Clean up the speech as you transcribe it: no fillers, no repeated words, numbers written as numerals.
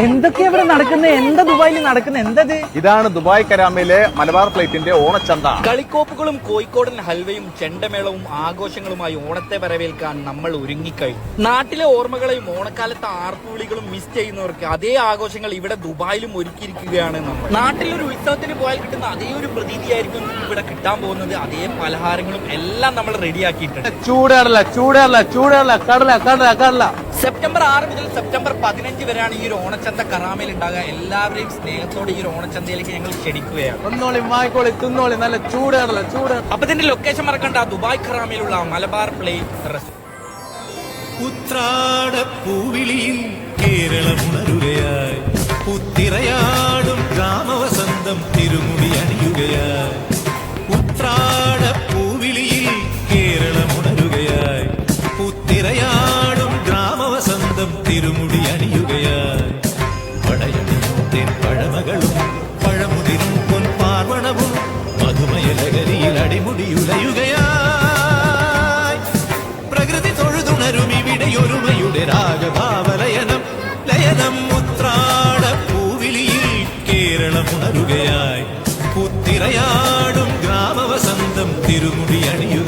എന്തൊക്കെയാ ഇവിടെ നടക്കുന്നത്? എന്താ ദുബായിൽ നടക്കുന്നത്? എന്തത്? ഇതാണ് ദുബായ് കരാമയിലെ മലബാർ പ്ലേറ്റിന്റെ ഓണച്ചന്ത. കളിക്കോപ്പുകളും കോഴിക്കോടൻ ഹൽവയും ചെണ്ടമേളവും ആഘോഷങ്ങളുമായി ഓണത്തെ വരവേൽക്കാൻ നമ്മൾ ഒരുങ്ങിക്കഴിഞ്ഞു. നാട്ടിലെ ഓർമ്മകളെയും ഓണക്കാലത്തെ ആർപ്പുവിളികളും മിസ് ചെയ്യുന്നവർക്ക് അതേ ആഘോഷങ്ങൾ ഇവിടെ ദുബായിലും ഒരുക്കിയിരിക്കുകയാണ് നമ്മൾ. നാട്ടിലൊരു ഉത്സവത്തിന് പോയാൽ കിട്ടുന്ന അതേ ഒരു പ്രതീതിയായിരിക്കും ഇവിടെ കിട്ടാൻ പോകുന്നത്. അതേ പലഹാരങ്ങളും എല്ലാം നമ്മൾ റെഡിയാക്കിയിട്ടുണ്ട്. സെപ്റ്റംബർ 6 മുതൽ സെപ്റ്റംബർ 15 വരെയാണ് ഈ ഒരു ഓണച്ചന്ത കറാമയിൽ ഉണ്ടാകുക. എല്ലാവരെയും സ്നേഹത്തോടെ ഈ ഒരു ഓണച്ചന്തയിലേക്ക് ഞങ്ങൾ ക്ഷണിക്കുകയാണ്. നല്ല ചൂടാണല്ല ചൂട്. അപ്പൊ ഇതിന്റെ ലൊക്കേഷൻ മറക്കണ്ട, ദുബായ് കറാമയിലുള്ള മലബാർ പ്ലേറ്റ് റെസ്റ്റോറന്റ്. ഉത്രാടപ്പൂവിളിയിൽ കേരളമുണരുകയായി, പുത്തിറയാടും ഗ്രാമവസന്തം തിരുമുടി അണിയുകയായി. ഉത്രാടപ്പൂവിളിയിൽ കേരളമുണരുകയായി, പുത്തിറയാടും ഗ്രാമവസന്തം തിരുമുടി അണിയുകയായി. പടയണിയും പഴമകളും പഴമുതിരും പൊൻപാർവണവും മധുമയലകരിയിൽ അടിമുടിയുലയുകയായി. പ്രകൃതി തൊഴുതുണരും ഇവിടെയൊരുമയുടെ രാഗഭാവലയനം ലയനം. ഉത്രാടപ്പൂവിളിയിൽ കേരളമുണരുകയായി, പുത്തിറയാടും ഗ്രാമവസന്തം തിരുമുടി അണിയു